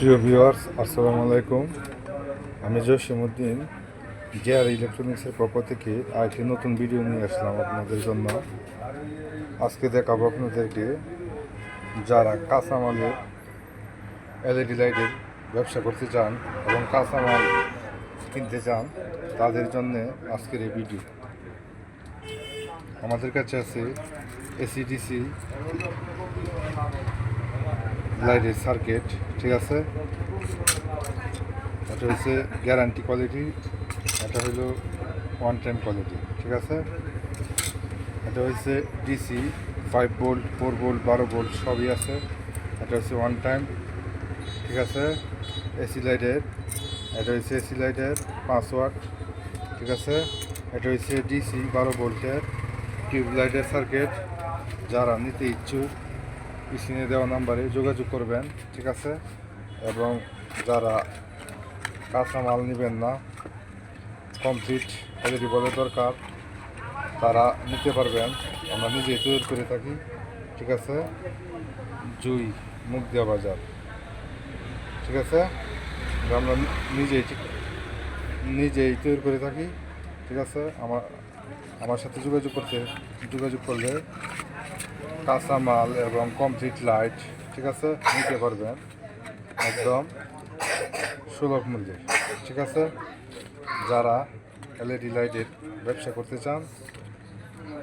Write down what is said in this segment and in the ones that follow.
প্রিয় ভিউয়ার্স, আসসালামু আলাইকুম। আমি জসিমউদ্দিন জেআর ইলেকট্রনিক্সের পক্ষ থেকে আরেকটি নতুন ভিডিও নিয়ে আসলাম আপনাদের জন্য। আজকে দেখাবো আপনাদেরকে যারা কাঁচামালের এলইডি লাইটের ব্যবসা করতে চান এবং কাঁচামাল কিনতে চান তাদের জন্য আজকের এই ভিডিও। আমাদের কাছে আছে এসিডিসি লাইটের সার্কিট, ঠিক আছে। এটা হচ্ছে গ্যারান্টি কোয়ালিটি, এটা হলো ওয়ান টাইম কোয়ালিটি, ঠিক আছে। এটা হচ্ছে ডিসি 5 ভোল্ট, 4 ভোল্ট, 12 ভোল্ট সবই আছে। এটা হচ্ছে ওয়ান টাইম, ঠিক আছে। এসি লাইটের, এটা হচ্ছে এসি লাইটের 5 ওয়াট, ঠিক আছে। এটা হচ্ছে ডিসি 12 ভোল্টের টিউব লাইটের সার্কিট। যারা নিতে ইচ্ছুক স্ক্রিনে দেওয়া নাম্বারে যোগাযোগ করবেন, ঠিক আছে। এবং যারা কাঁচামাল নেবেন না, কমপ্লিট এলইডি বলে দরকার, তারা নিতে পারবেন। আমরা নিজেই তৈরি করে থাকি, ঠিক আছে। জুই মুগদিয়া বাজার, ঠিক আছে। আমরা নিজেই তৈরি করে থাকি, ঠিক আছে। আমার সাথে যোগাযোগ করলে কাঁচামাল এবং কমপ্লিট লাইট, ঠিক আছে, নিতে পারবেন একদম সুলভ মূল্যে, ঠিক আছে। যারা এলইডি লাইটের ব্যবসা করতে চান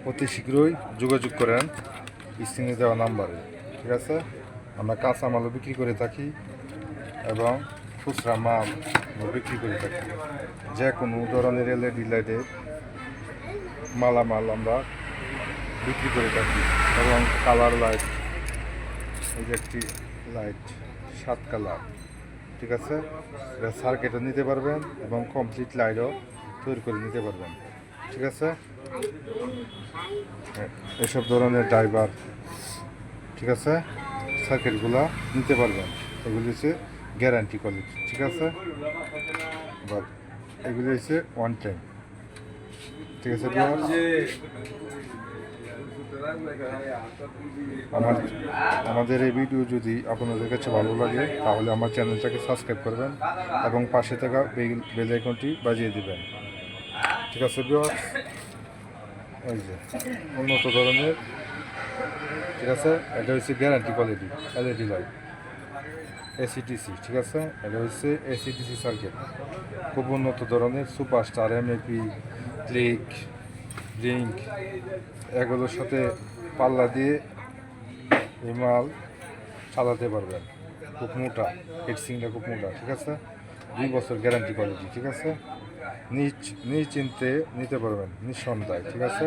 অতি শীঘ্রই যোগাযোগ করেন স্ক্রিনে দেওয়া নাম্বারে, ঠিক আছে। আমরা কাঁচামালও বিক্রি করে থাকি এবং খুচরা মাল বিক্রি করে থাকি। যে কোনো ধরনের এলইডি লাইটের মালামাল আমরা বিক্রি করে থাকি। এবং কালার লাইট, এই যে একটি লাইট 7 কালার, ঠিক আছে। এটা সার্কিটও নিতে পারবেন এবং কমপ্লিট লাইটও তৈরি করে নিতে পারবেন, ঠিক আছে। এসব ধরনের ড্রাইভার, ঠিক আছে, সার্কিটগুলো নিতে পারবেন। এগুলি হচ্ছে গ্যারান্টি কোয়ালিটি, ঠিক আছে। এবার এগুলি হচ্ছে ওয়ান টাইম, ঠিক আছে। আমাদের এই ভিডিও যদি আপনাদের কাছে ভালো লাগে তাহলে আমার চ্যানেলটাকে সাবস্ক্রাইব করবেন এবং পাশে থাকা বেল আইকনটি বাজিয়ে দিবেন, ঠিক আছে ভিউয়ার্স। এই যে উন্নত ধরনের, ঠিক আছে। এটা হচ্ছে guarantee quality LED light AC DC, ঠিক আছে। এটা হচ্ছে এসিডিসি সার্কিট, খুব উন্নত ধরনের সুপারস্টার, এমএপি, ক্লিক, ব্লিঙ্ক, এগুলোর সাথে পাল্লা দিয়ে এই মাল চালাতে পারবেন। খুব মোটা, হেডসিংটা খুব মোটা, ঠিক আছে। 2 বছর গ্যারান্টি কোয়ালিটি, ঠিক আছে। নিশ্চিন্তে নিতে পারবেন, নিঃসন্দেহে, ঠিক আছে।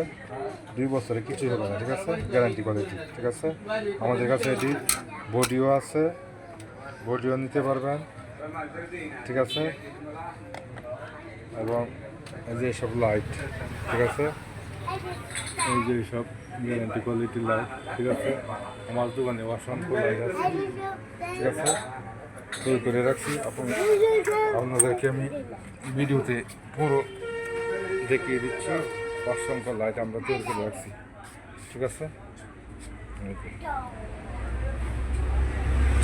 2 বছরে কিছুই হবে না, ঠিক আছে। গ্যারান্টি কোয়ালিটি, ঠিক আছে। আমাদের কাছে এটি বডিও আছে, বডিও নিতে পারবেন, ঠিক আছে। এবং এই যে সব লাইট, ঠিক আছে, এই যে সব গ্যারান্টি কোয়ালিটির লাইট, ঠিক আছে। আমার দোকানে অসংখ্য লাইট আছে, ঠিক আছে, তৈরি করে রাখছি। আপনাদেরকে আমি ভিডিওতে পুরো দেখিয়ে দিচ্ছি। অসংখ্য লাইট আমরা তৈরি করে রাখছি, ঠিক আছে।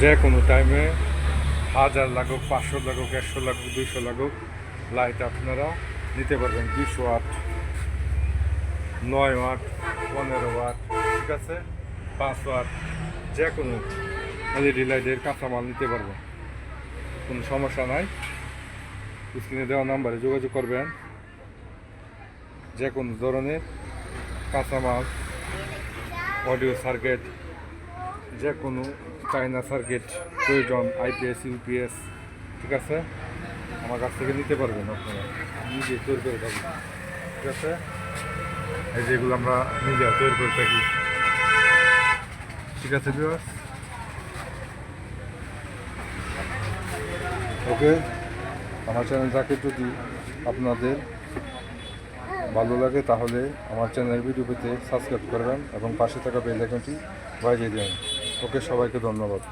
যে কোনো টাইমে 1000 লাগুক, 500 লাগুক, 100 লাগুক, 200 লাগুক লাইট আপনারা নিতে পারবেন। 20 ওয়াট, 9 ওয়াট, 15 ওয়াট, ঠিক আছে, 5 ওয়াট, যে কোনো এলইডি লাইটের কাঁচামাল নিতে পারবেন, কোনো সমস্যা নাই। স্ক্রিনে দেওয়া নাম্বারে যোগাযোগ করবেন। যে কোনো ধরনের কাঁচামাল, অডিও সার্কিট, যে কোনো চায়না সার্কিট প্রয়োজন, আইপিএস, ইউপিএস, ঠিক আছে, আমার কাছ থেকে নিতে পারবেন। আপনারা নিজে তৈরি করে থাকবেন, ঠিক আছে। এই যেগুলো আমরা নিজে তৈরি করে থাকি, ঠিক আছে ভিউয়ার্স। ওকে, আমার চ্যানেলটাকে যদি আপনাদের ভালো লাগে তাহলে আমার চ্যানেলের ভিডিও পেতে সাবস্ক্রাইব করবেন এবং পাশে থাকা বেল আইকনটি বাজিয়ে দেবেন। ওকে, সবাইকে ধন্যবাদ।